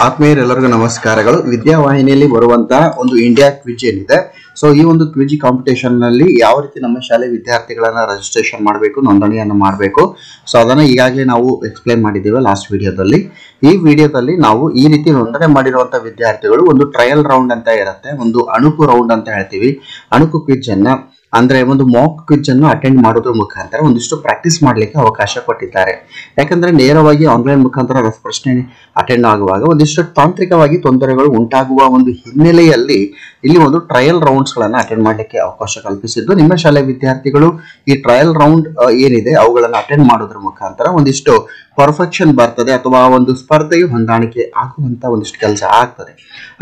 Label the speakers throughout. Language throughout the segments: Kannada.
Speaker 1: ಆತ್ಮೀಯರೆಲ್ಲರಿಗೂ ನಮಸ್ಕಾರಗಳು. ವಿದ್ಯಾವಾಹಿನಿಯಲ್ಲಿ ಬರುವಂತಹ ಒಂದು ಇಂಡಿಯಾ ಕ್ವಿಜ್ ಏನಿದೆ, ಸೊ ಈ ಒಂದು ಕ್ವಿಜ್ ಕಾಂಪಿಟೇಷನ್ ನಲ್ಲಿ ಯಾವ ರೀತಿ ನಮ್ಮ ಶಾಲೆ ವಿದ್ಯಾರ್ಥಿಗಳನ್ನ ರಿಜಿಸ್ಟ್ರೇಷನ್ ಮಾಡಬೇಕು, ನೋಂದಣಿಯನ್ನು ಮಾಡಬೇಕು, ಸೊ ಅದನ್ನ ಈಗಾಗಲೇ ನಾವು ಎಕ್ಸ್ಪ್ಲೈನ್ ಮಾಡಿದ್ದೇವೆ ಲಾಸ್ಟ್ ವಿಡಿಯೋದಲ್ಲಿ. ಈ ವಿಡಿಯೋದಲ್ಲಿ ನಾವು ಈ ರೀತಿ ನೋಂದಣಿ ಮಾಡಿರುವಂತಹ ವಿದ್ಯಾರ್ಥಿಗಳು ಒಂದು ಟ್ರಯಲ್ ರೌಂಡ್ ಅಂತ ಇರುತ್ತೆ, ಒಂದು ಅಣುಕು ರೌಂಡ್ ಅಂತ ಹೇಳ್ತೀವಿ. ಅಣುಕು ಕ್ವಿಜ್ ಅನ್ನ ಅಂದ್ರೆ ಒಂದು ಮಾಕ್ ಕ್ವಿಜ್ ಅನ್ನು ಅಟೆಂಡ್ ಮಾಡೋದ್ರ ಮುಖಾಂತರ ಒಂದಿಷ್ಟು ಪ್ರಾಕ್ಟೀಸ್ ಮಾಡ್ಲಿಕ್ಕೆ ಅವಕಾಶ ಕೊಟ್ಟಿದ್ದಾರೆ. ಯಾಕಂದ್ರೆ ನೇರವಾಗಿ ಆನ್ಲೈನ್ ಮುಖಾಂತರ ರಸಪ್ರಶ್ನೆ ಅಟೆಂಡ್ ಆಗುವಾಗ ಒಂದಿಷ್ಟು ತಾಂತ್ರಿಕವಾಗಿ ತೊಂದರೆಗಳು ಉಂಟಾಗುವ ಒಂದು ಹಿನ್ನೆಲೆಯಲ್ಲಿ ಇಲ್ಲಿ ಒಂದು ಟ್ರಯಲ್ ರೌಂಡ್ಸ್ ಗಳನ್ನ ಅಟೆಂಡ್ ಮಾಡ್ಲಿಕ್ಕೆ ಅವಕಾಶ ಕಲ್ಪಿಸಿದ್ದು. ನಿಮ್ಮ ಶಾಲೆ ವಿದ್ಯಾರ್ಥಿಗಳು ಈ ಟ್ರಯಲ್ ರೌಂಡ್ ಏನಿದೆ ಅವುಗಳನ್ನ ಅಟೆಂಡ್ ಮಾಡೋದ್ರ ಮುಖಾಂತರ ಒಂದಿಷ್ಟು ಪರ್ಫೆಕ್ಷನ್ ಬರ್ತದೆ, ಅಥವಾ ಒಂದು ಸ್ಪರ್ಧೆಯು ಹೊಂದಾಣಿಕೆ ಆಗುವಂತ ಒಂದಿಷ್ಟು ಕೆಲಸ ಆಗ್ತದೆ.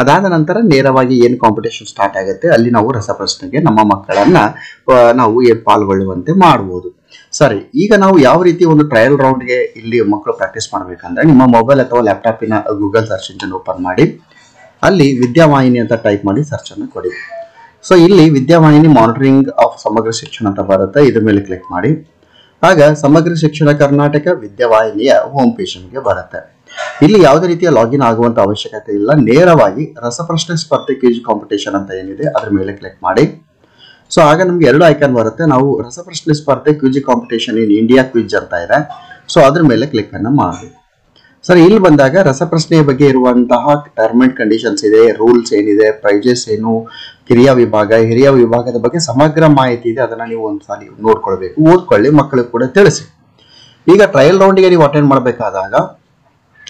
Speaker 1: ಅದಾದ ನಂತರ ನೇರವಾಗಿ ಏನು ಕಾಂಪಿಟೇಷನ್ ಸ್ಟಾರ್ಟ್ ಆಗುತ್ತೆ ಅಲ್ಲಿ ನಾವು ರಸಪ್ರಶ್ನೆಗೆ ನಮ್ಮ ಮಕ್ಕಳನ್ನ ನಾವು ಪಾಲ್ಗೊಳ್ಳುವಂತೆ ಮಾಡಬಹುದು. ಸರಿ, ಈಗ ನಾವು ಯಾವ ರೀತಿ ಒಂದು ಟ್ರಯಲ್ ರೌಂಡ್ಗೆ ಇಲ್ಲಿ ಮಕ್ಕಳು ಪ್ರಾಕ್ಟೀಸ್ ಮಾಡ್ಬೇಕಂದ್ರೆ, ನಿಮ್ಮ ಮೊಬೈಲ್ ಅಥವಾ ಲ್ಯಾಪ್ಟಾಪಿನ ಗೂಗಲ್ ಸರ್ಚ್ ಇಂಜಿನ್ ಓಪನ್ ಮಾಡಿ ಅಲ್ಲಿ ವಿದ್ಯಾವಾಹಿನಿ ಅಂತ ಟೈಪ್ ಮಾಡಿ ಸರ್ಚ್ ಅನ್ನು ಕೊಡಿ. ಸೊ ಇಲ್ಲಿ ವಿದ್ಯಾವಾಹಿನಿ ಮಾನಿಟರಿಂಗ್ ಆಫ್ ಸಮಗ್ರ ಶಿಕ್ಷಣ ಅಂತ ಬರುತ್ತೆ, ಇದ್ರ ಮೇಲೆ ಕ್ಲಿಕ್ ಮಾಡಿ. ಆಗ ಸಮಗ್ರ ಶಿಕ್ಷಣ ಕರ್ನಾಟಕ ವಿದ್ಯಾವಾಹಿನಿಯ ಹೋಮ್ ಪೇಜ್ ಗೆ ಬರುತ್ತೆ. ಇಲ್ಲಿ ಯಾವುದೇ ರೀತಿಯ ಲಾಗಿನ್ ಆಗುವಂತ ಅವಶ್ಯಕತೆ ಇಲ್ಲ, ನೇರವಾಗಿ ರಸಪ್ರಶ್ನೆ ಸ್ಪರ್ಧೆ ಕ್ವಿಜ್ ಕಾಂಪಿಟೇಷನ್ ಅಂತ ಏನಿದೆ ಅದ್ರ ಮೇಲೆ ಕ್ಲಿಕ್ ಮಾಡಿ. ಸೊ ಆಗ ನಮ್ಗೆ ಎರಡು ಐಕಾನ್ ಬರುತ್ತೆ. ನಾವು ರಸಪ್ರಶ್ನೆ ಸ್ಪರ್ಧೆ quiz competition in India quiz ಅಂತ ಇದೆ, ಸೊ ಅದ್ರ ಮೇಲೆ ಕ್ಲಿಕ್ ಅನ್ನ ಮಾಡಬೇಕು. ಸರಿ, ಇಲ್ಲಿ ಬಂದಾಗ ರಸಪ್ರಶ್ನೆಯ ಬಗ್ಗೆ ಇರುವಂತಹ ಟರ್ಮ್ ಅಂಡ್ ಕಂಡೀಷನ್ಸ್ ಇದೆ, ರೂಲ್ಸ್ ಏನಿದೆ, ಪ್ರೈಜಸ್ ಏನು, ಕಿರಿಯ ವಿಭಾಗ ಹಿರಿಯ ವಿಭಾಗದ ಬಗ್ಗೆ ಸಮಗ್ರ ಮಾಹಿತಿ ಇದೆ. ಅದನ್ನ ನೀವು ಒಂದ್ಸಲಿ ನೋಡ್ಕೊಳ್ಬೇಕು, ಓದ್ಕೊಳ್ಳಿ, ಮಕ್ಕಳಿಗೆ ಕೂಡ ತಿಳಿಸಿ. ಈಗ ಟ್ರಯಲ್ ರೌಂಡ್ಗೆ ನೀವು ಅಟೆಂಡ್ ಮಾಡಬೇಕಾದಾಗ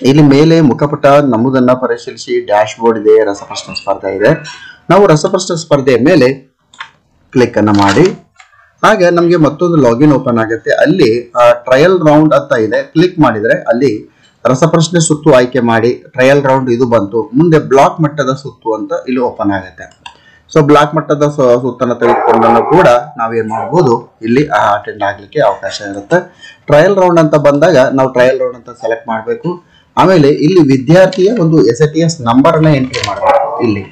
Speaker 1: ಇಲ್ಲಿ ಮೇಲೆ ಮುಖಪುಟ ನಮೂದನ್ನ ಪರಿಶೀಲಿಸಿ ಡ್ಯಾಶ್ ಬೋರ್ಡ್ ಇದೆ, ರಸಪ್ರಶ್ನೆ ಸ್ಪರ್ಧೆ ಇದೆ. ನಾವು ರಸಪ್ರಶ್ನೆ ಸ್ಪರ್ಧೆಯ ಮೇಲೆ ಕ್ಲಿಕ್ ಅನ್ನ ಮಾಡಿ ಆಗ ನಮ್ಗೆ ಮತ್ತೊಂದು ಲಾಗಿನ್ ಓಪನ್ ಆಗುತ್ತೆ. ಅಲ್ಲಿ ಟ್ರಯಲ್ ರೌಂಡ್ ಅಂತ ಇದೆ, ಕ್ಲಿಕ್ ಮಾಡಿದ್ರೆ ಅಲ್ಲಿ ರಸಪ್ರಶ್ನೆ ಸುತ್ತು ಆಯ್ಕೆ ಮಾಡಿ ಟ್ರಯಲ್ ರೌಂಡ್ ಇದು ಬಂತು. ಮುಂದೆ ಬ್ಲಾಕ್ ಮಟ್ಟದ ಸುತ್ತು ಅಂತ ಇಲ್ಲಿ ಓಪನ್ ಆಗುತ್ತೆ. ಸೊ ಬ್ಲಾಕ್ ಮಟ್ಟದ ಸುತ್ತನ್ನು ತೆಗೆದುಕೊಂಡನ್ನು ಕೂಡ ನಾವೇನ್ ಮಾಡ್ಬೋದು, ಇಲ್ಲಿ ಅಟೆಂಡ್ ಆಗ್ಲಿಕ್ಕೆ ಅವಕಾಶ ಇರುತ್ತೆ. ಟ್ರಯಲ್ ರೌಂಡ್ ಅಂತ ಬಂದಾಗ ನಾವು ಟ್ರಯಲ್ ರೌಂಡ್ ಅಂತ ಸೆಲೆಕ್ಟ್ ಮಾಡಬೇಕು. ಆಮೇಲೆ ಇಲ್ಲಿ ವಿದ್ಯಾರ್ಥಿಯ ಒಂದು SATS ನಂಬರ್ ಅನ್ನ ಎಂಟ್ರಿ ಮಾಡಬೇಕು. ಇಲ್ಲಿ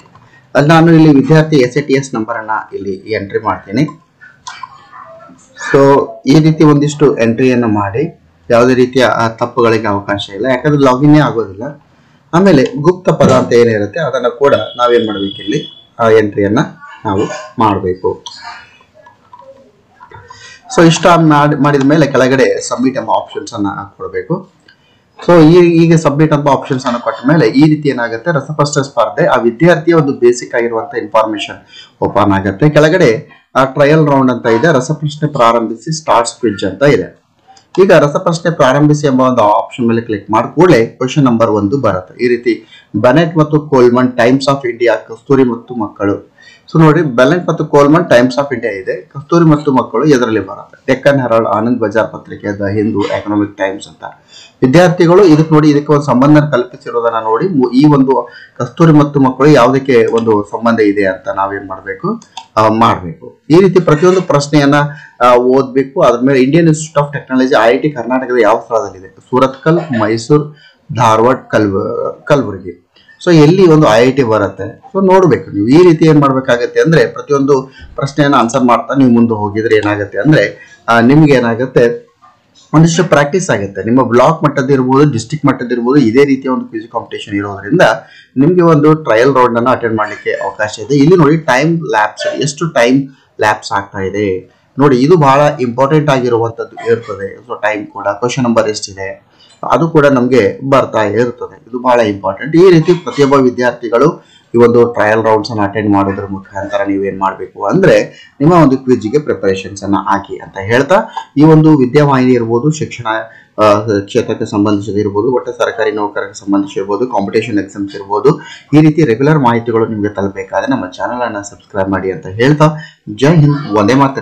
Speaker 1: ನಾನು ಇಲ್ಲಿ ವಿದ್ಯಾರ್ಥಿ SATS ನಂಬರ್ ಅನ್ನ ಇಲ್ಲಿ ಎಂಟ್ರಿ ಮಾಡ್ತೀನಿ. ಸೊ ಈ ರೀತಿ ಒಂದಿಷ್ಟು ಎಂಟ್ರಿಯನ್ನು ಮಾಡಿ ಯಾವುದೇ ರೀತಿಯ ತಪ್ಪುಗಳಿಗೆ ಅವಕಾಶ ಇಲ್ಲ, ಯಾಕಂದ್ರೆ ಲಾಗಿನ್ ಆಗೋದಿಲ್ಲ. ಆಮೇಲೆ ಗುಪ್ತ ಪದ ಅಂತ ಏನಿರುತ್ತೆ ಅದನ್ನ ಕೂಡ ನಾವೇನ್ ಮಾಡ್ಬೇಕು, ಇಲ್ಲಿ ಎಂಟ್ರಿಯನ್ನ ನಾವು ಮಾಡಬೇಕು. ಸೊ ಇಷ್ಟ ಮಾಡಿದ ಮೇಲೆ ಕೆಳಗಡೆ ಸಬ್ಮಿಟ್ ಎಂಬ ಆಪ್ಷನ್ಸ್ ಅನ್ನ ಕೊಡಬೇಕು. ಸೊ ಈಗ ಸಬ್ಮಿಟ್ ಅಂತ ಆಪ್ಷನ್ಸ್ ಅನ್ನು ಕೊಟ್ಟ ಮೇಲೆ ಈ ರೀತಿ ಏನಾಗುತ್ತೆ, ರಸಪ್ರಶ್ನೆ ಸ್ಪರ್ಧೆ ಆ ವಿದ್ಯಾರ್ಥಿಯ ಒಂದು ಬೇಸಿಕ್ ಆಗಿರುವಂತಹ ಇನ್ಫಾರ್ಮೇಶನ್ ಓಪನ್ ಆಗುತ್ತೆ. ಕೆಳಗಡೆ ಟ್ರಯಲ್ ರೌಂಡ್ ಅಂತ ಇದೆ, ರಸಪ್ರಶ್ನೆ ಪ್ರಾರಂಭಿಸಿ ಸ್ಟಾರ್ಟ್ಸ್ ಕ್ವಿಜ್ ಅಂತ ಇದೆ. ಈಗ ರಸಪ್ರಶ್ನೆ ಪ್ರಾರಂಭಿಸಿ ಎಂಬ ಒಂದು ಆಪ್ಷನ್ ಮೇಲೆ ಕ್ಲಿಕ್ ಮಾಡಿ ಕೂಡಲೇ ಕ್ವಶನ್ ನಂಬರ್ 1 ಬರುತ್ತೆ. ಈ ರೀತಿ ಬೆನೆಟ್ ಮತ್ತು ಕೋಲ್ಮನ್ ಟೈಮ್ಸ್ ಆಫ್ ಇಂಡಿಯಾ, ಕಸ್ತೂರಿ ಮತ್ತು ಮಕ್ಕಳು. ಸೊ ನೋಡಿ, ಬೆನೆಟ್ ಮತ್ತು ಕೋಲ್ಮನ್ ಟೈಮ್ಸ್ ಆಫ್ ಇಂಡಿಯಾ ಇದೆ, ಕಸ್ತೂರಿ ಮತ್ತು ಮಕ್ಕಳು ಇದರಲ್ಲಿ ಬರುತ್ತೆ. ಡೆಕ್ಕನ್ ಹೆರಾಲ್ಡ್, ಆನಂದ್ ಬಜಾರ್ ಪತ್ರಿಕೆ, ದ ಹಿಂದೂ, ಎಕನಾಮಿಕ್ ಟೈಮ್ಸ್ ಅಂತ. ವಿದ್ಯಾರ್ಥಿಗಳು ಇದಕ್ಕೆ ನೋಡಿ, ಇದಕ್ಕೆ ಒಂದು ಸಂಬಂಧ ಕಲ್ಪಿಸಿರೋದನ್ನ ನೋಡಿ ಈ ಒಂದು ಕಸ್ತೂರಿ ಮತ್ತು ಮಕ್ಕಳು ಯಾವುದಕ್ಕೆ ಒಂದು ಸಂಬಂಧ ಇದೆ ಅಂತ ನಾವೇನ್ ಮಾಡ್ಬೇಕು, ಮಾಡಬೇಕು. ಈ ರೀತಿ ಪ್ರತಿಯೊಂದು ಪ್ರಶ್ನೆಯನ್ನ ಓದ್ಬೇಕು. ಅದ್ರ ಮೇಲೆ Indian institute of technology IIT ಕರ್ನಾಟಕದ ಯಾವ ಸ್ಥಳದಲ್ಲಿದೆ, ಸೂರತ್ಕಲ್, ಮೈಸೂರು, ಧಾರವಾಡ, ಕಲಬುರಗಿ. ಸೊ ಎಲ್ಲಿ ಒಂದು IIT ಬರುತ್ತೆ, ಸೊ ನೋಡ್ಬೇಕು ನೀವು. ಈ ರೀತಿ ಏನ್ ಮಾಡ್ಬೇಕಾಗತ್ತೆ ಅಂದ್ರೆ ಪ್ರತಿಯೊಂದು ಪ್ರಶ್ನೆಯನ್ನ ಆನ್ಸರ್ ಮಾಡ್ತಾ ನೀವು ಮುಂದೆ ಹೋಗಿದ್ರೆ ಏನಾಗುತ್ತೆ ಅಂದ್ರೆ ನಿಮ್ಗೆ ಏನಾಗುತ್ತೆ, ಒಂದಿಷ್ಟು ಪ್ರಾಕ್ಟೀಸ್ ಆಗುತ್ತೆ. ನಿಮ್ಮ ಬ್ಲಾಕ್ ಮಟ್ಟದ ಇರ್ಬೋದು, ಡಿಸ್ಟ್ರಿಕ್ಟ್ ಮಟ್ಟದ ಇರ್ಬೋದು, ಇದೇ ರೀತಿಯ ಒಂದು ಕ್ವಿಜ್ ಕಾಂಪಿಟೇಷನ್ ಇರೋದ್ರಿಂದ ನಿಮ್ಗೆ ಒಂದು ಟ್ರಯಲ್ ರೌಂಡ್ ಅನ್ನು ಅಟೆಂಡ್ ಮಾಡ್ಲಿಕ್ಕೆ ಅವಕಾಶ ಇದೆ. ಇಲ್ಲಿ ನೋಡಿ ಟೈಮ್ ಲ್ಯಾಪ್ಸ್, ಎಷ್ಟು ಟೈಮ್ ಲ್ಯಾಪ್ಸ್ ಆಗ್ತಾ ಇದೆ ನೋಡಿ, ಇದು ಬಹಳ ಇಂಪಾರ್ಟೆಂಟ್ ಆಗಿರುವಂತದ್ದು ಇರ್ತದೆ. ಸೊ ಟೈಮ್ ಕೂಡ, ಕ್ವಶನ್ ನಂಬರ್ ಎಷ್ಟಿದೆ ಅದು ಕೂಡ ನಮ್ಗೆ ಬರ್ತಾ ಇರ್ತದೆ, ಇದು ಬಹಳ ಇಂಪಾರ್ಟೆಂಟ್. ಈ ರೀತಿ ಪ್ರತಿಯೊಬ್ಬ ವಿದ್ಯಾರ್ಥಿಗಳು ಈ ಒಂದು ಟ್ರಯಲ್ ರೌಂಡ್ಸ್ ಅನ್ನು ಅಟೆಂಡ್ ಮಾಡೋದ್ರ ಮುಖಾಂತರ ನೀವೇನ್ ಮಾಡ್ಬೇಕು ಅಂದ್ರೆ ನಿಮ್ಮ ಒಂದು ಕ್ವಿಜ್ಗೆ ಪ್ರಿಪರೇಷನ್ಸ್ ಅನ್ನ ಹಾಕಿ ಅಂತ ಹೇಳ್ತಾ, ಈ ಒಂದು ವಿದ್ಯಾವಾಹಿನಿ ಇರ್ಬೋದು, ಶಿಕ್ಷಣ ಕ್ಷೇತ್ರಕ್ಕೆ ಸಂಬಂಧಿಸಿದಿರ್ಬೋದು, ಒಟ್ಟು ಸರ್ಕಾರಿ ನೌಕರರಿಗೆ ಸಂಬಂಧಿಸಿರ್ಬೋದು, ಕಾಂಪಿಟೇಷನ್ ಎಕ್ಸಾಮ್ಸ್ ಇರ್ಬೋದು, ಈ ರೀತಿ ರೆಗ್ಯುಲರ್ ಮಾಹಿತಿಗಳು ನಿಮ್ಗೆ ತಲುಪಬೇಕಾದ್ರೆ ನಮ್ಮ ಚಾನಲ್ ಅನ್ನ ಸಬ್ಸ್ಕ್ರೈಬ್ ಮಾಡಿ ಅಂತ ಹೇಳ್ತಾ, ಜೈ ಹಿಂದ್, ವಂದೇ ಮಾತರಂ.